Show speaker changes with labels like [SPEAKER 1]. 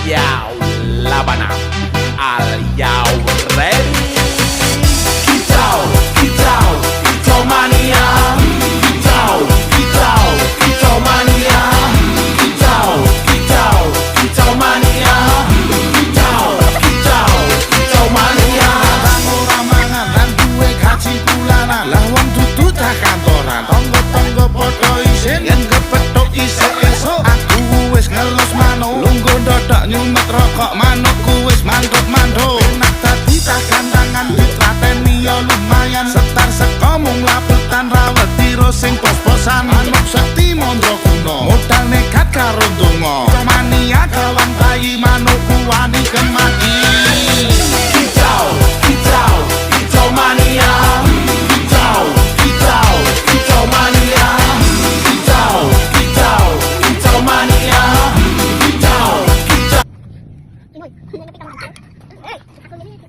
[SPEAKER 1] Yao Labana. Are you ready? Kicau, kicau, kicau mania. Kicau, kicau, kicau mania. Kicau, kicau, kicau mania. Kicau, kicau, kicau mania.
[SPEAKER 2] Ora mangan lan duwe gaji bulanan. Lah wong dudu tak kantoran. Tonggo-tonggo padha isin yen kepethuk isih esuk. Aku wis ngelus manuk. Lungguh ndodok nyumet rokok manukku wis manduk-manduk. Enak dadi tak gandangan ditrateni ya lumayan. Setar seko mung lapetan rawet tiro sing pos-posan. Manuk sekti mondro kuno. Modal nekat karo donga. Mania kawan bayi manukku wani kemati.
[SPEAKER 1] Kicau, kicau, kicau mania. Kicau, kicau, kicau mania. Kicau, kicau, kicau mania. Kicau, kicau.
[SPEAKER 3] Inoy, nanapit ang mga